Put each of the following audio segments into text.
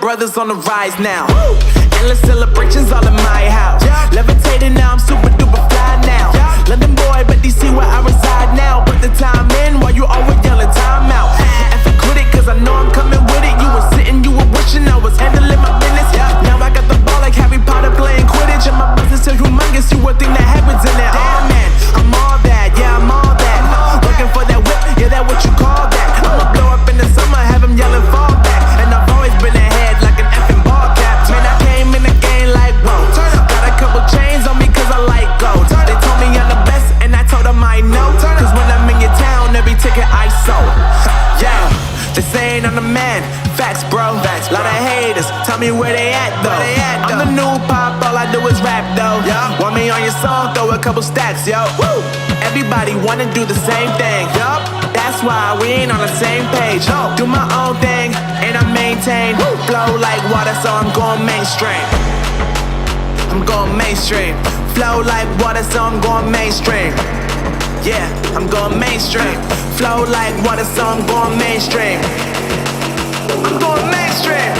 brothers on the rise now. Endless celebrations all in my house. Levitating now, I'm super duper fly now. London boy, but DC where I reside now. Put the time in while you always yelling time out. And for quit it, cause I know I'm coming with it. You were sitting, you were wishing I was handling my business. Now I got the ball like Harry Potter playing Quidditch. And my business so humongous, you would think that happens in it. Oh man, I'm all that, yeah, I'm all that. Looking for that whip, yeah, that what you call that. I'ma blow up in the summer, have him yelling fall back. And I've always been ahead like an effing ball cap. Man, I came in the game like, whoa. Got a couple chains on me cause I like gold. They told me I'm the best and I told them I know. Cause when I'm in your town, every ticket I sold. Yeah, they saying I'm the man. Facts, bro. Lot of haters, tell me where they at though. I'm the new pop, all I do is rap though. Want me on your song, throw a couple stacks, yo. Woo! Everybody wanna do the same thing. Yup, that's why we ain't on the same page. Do my own thing and I maintain. Flow like water, so I'm going mainstream. I'm going mainstream. Flow like water, so I'm going mainstream. Yeah, I'm going mainstream. Flow like water, so I'm going mainstream. I'm going mainstream.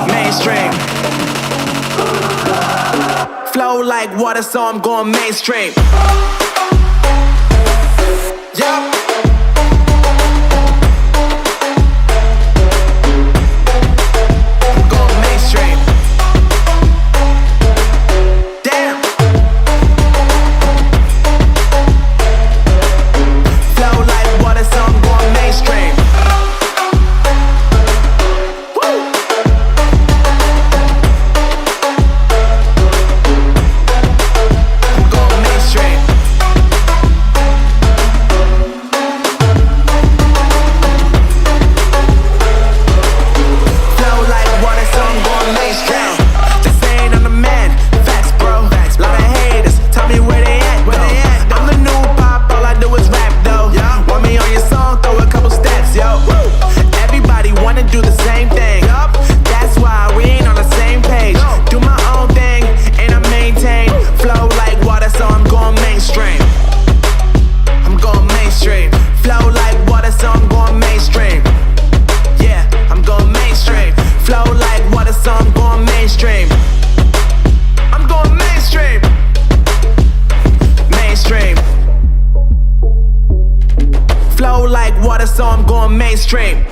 Mainstream. Flow like water, so I'm going mainstream. Yup. Mainstream.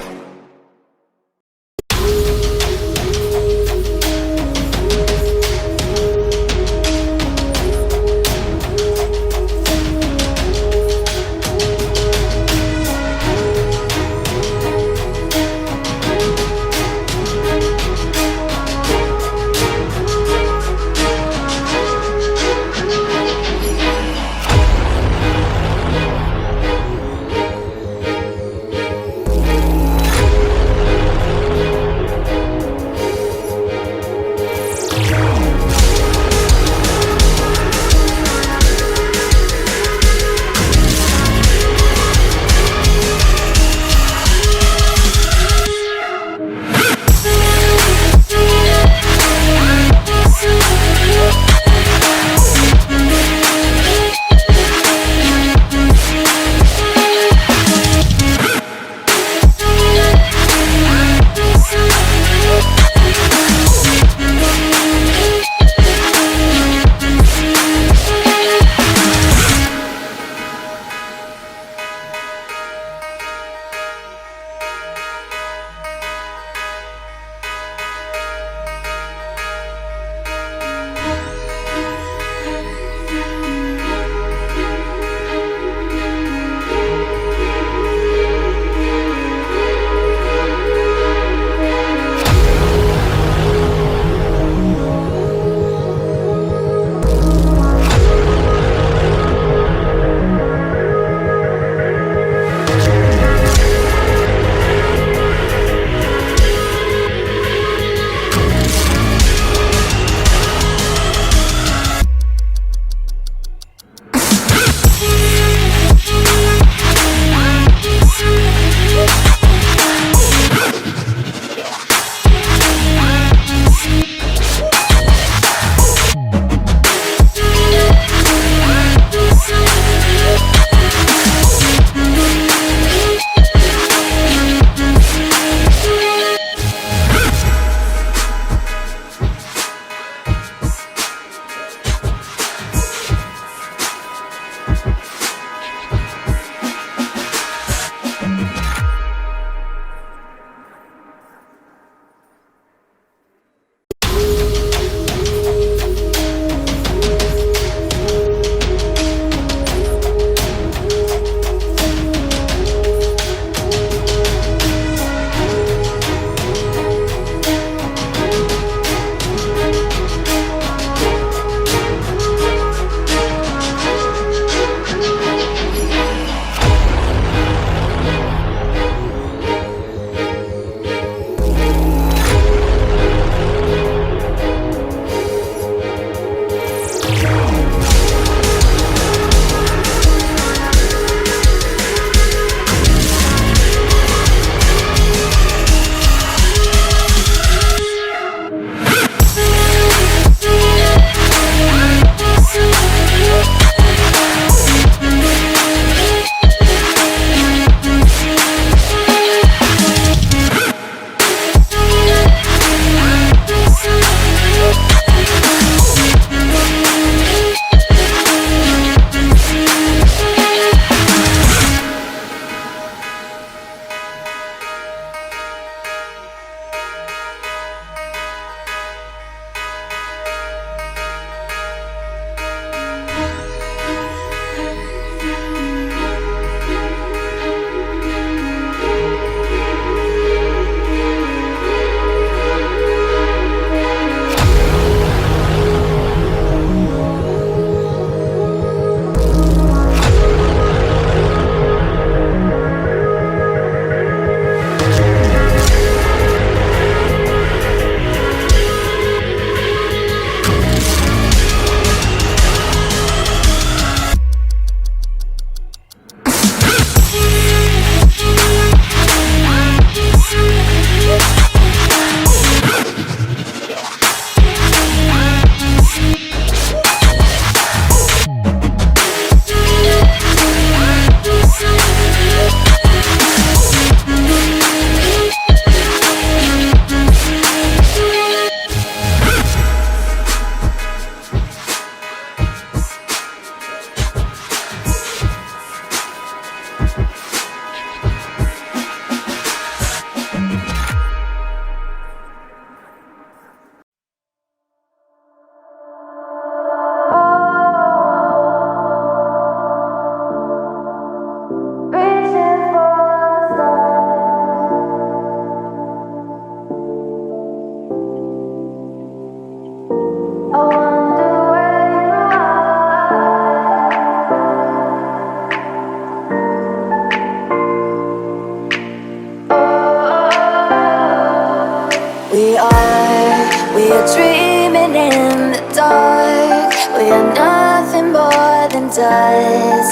does.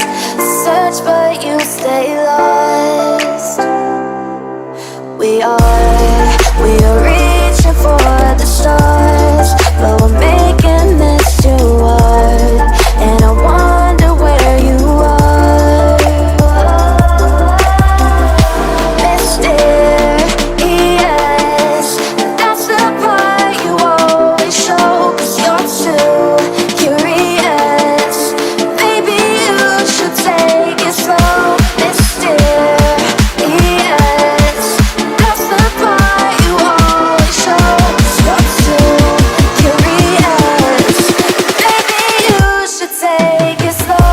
Search but you stay lost. We are reaching for the stars, but we're making this too hard. And I wonder where you are. Mysterious, that's the part you always show. 'Cause you're too curious. Maybe you should take it slow. Mysterious, that's the part you always show. 'Cause you're too curious. Maybe you should take it slow.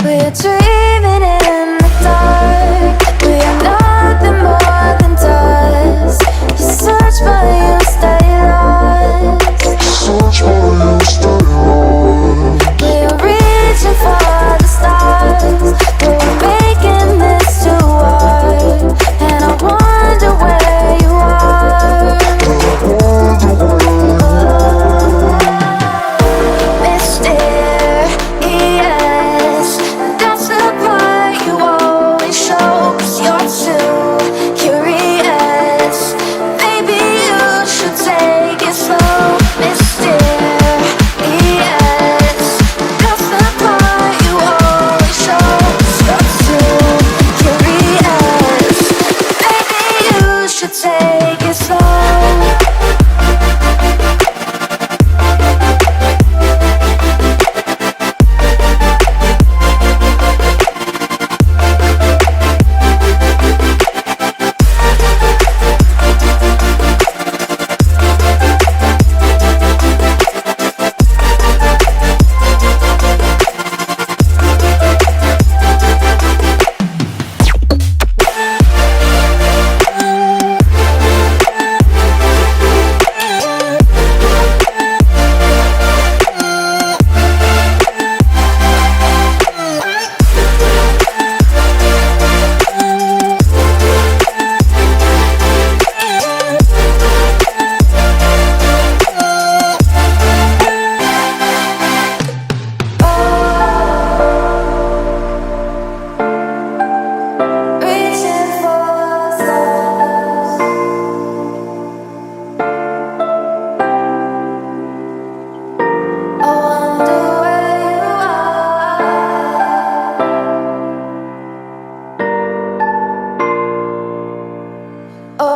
We're dreaming in the dark. We are nothing more than dust. You search but you stay lost. We are reaching for the stars, but we're making this too hard. And I wonder where you are. Mysterious, that's the part you always show. 'Cause you're too curious. Maybe you should take it slow. Mysterious, that's the part you always show. 'Cause you're too curious. Maybe you should take it slow. Reaching for stars. I wonder where you are. Oh.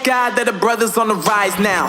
God that the brothers on the rise now.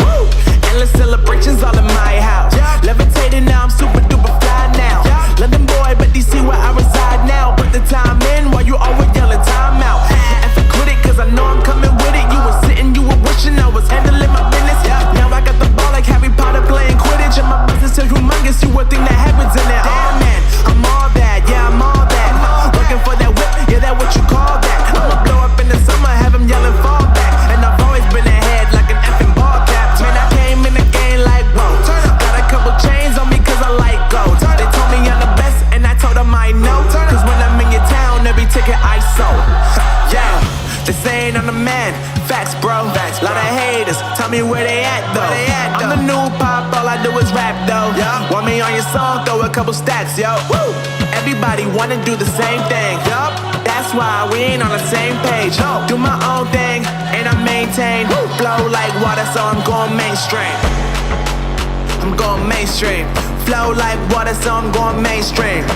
Endless celebrations all in my house. Levitating now, I'm super duper fly now. London boy, but DC where I reside now. Put the time in while you always yelling time out. And quit it, cause I know I'm coming with it. You were sitting, you were wishing I was handling my business. Now I got the ball like Harry Potter playing Quidditch. And my business is humongous, you would think that happens in there. Damn man, I'm all that, yeah I'm all that. Working for that whip, yeah that what you call that. I'ma blow up in the summer, have them yelling fall back. And I've always been ahead like an effing ball cap. Man, I came in the game like whoa. Got a couple chains on me cause I like gold. They told me I'm the best and I told them I know. Cause when I'm in your town, every ticket I sold. Yeah, they saying I'm the man. Facts, bro. Lot of haters, tell me where they at though. I'm the new pop, all I do is rap though. Want me on your song, throw a couple stacks, yo. Woo! Everybody wanna do the same thing. Yup, that's why we ain't on the same page. Do my own thing, and I maintain. Flow like water, so I'm going mainstream. I'm going mainstream. Flow like water, so I'm going mainstream.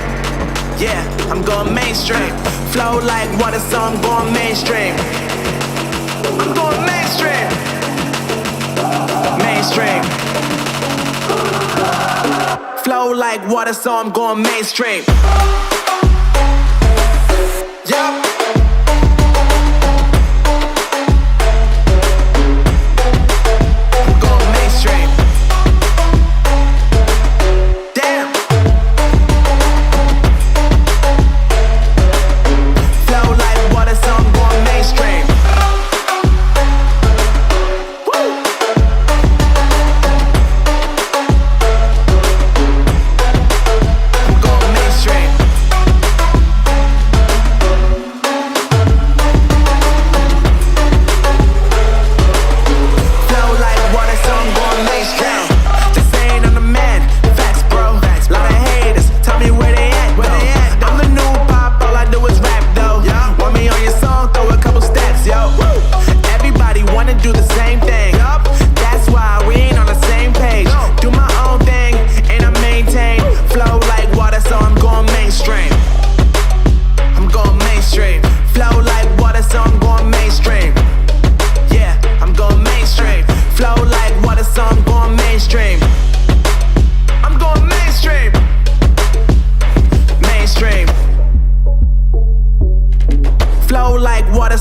Yeah, I'm going mainstream. Flow like water, so I'm going mainstream. I'm going mainstream. Mainstream. Flow like water, so I'm going mainstream. Yup. I'm going mainstream. Damn. Flow like water, so I'm going mainstream.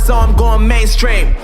So I'm going mainstream.